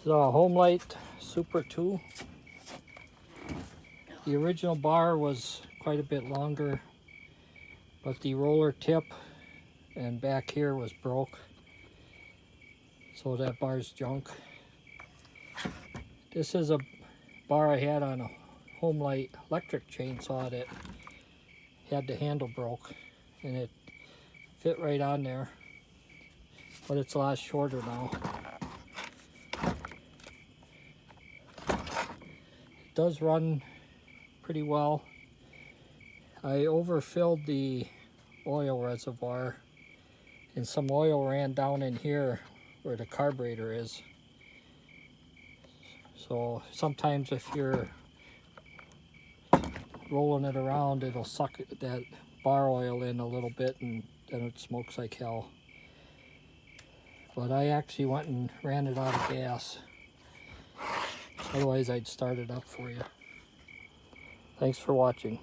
It's a Homelite Super 2. The original bar was quite a bit longer, but the roller tip and back here was broke, so that bar's junk. This is a bar I had on a Homelite electric chainsaw that had the handle broke, and it fit right on there, but it's a lot shorter now. It does run pretty well. I overfilled the oil reservoir, and some oil ran down in here where the carburetor is. So sometimes if you're rolling it around, it'll suck that bar oil in a little bit, and then it smokes like hell. But I actually went and ran it out of gas. Otherwise I'd start it up for you. Thanks for watching.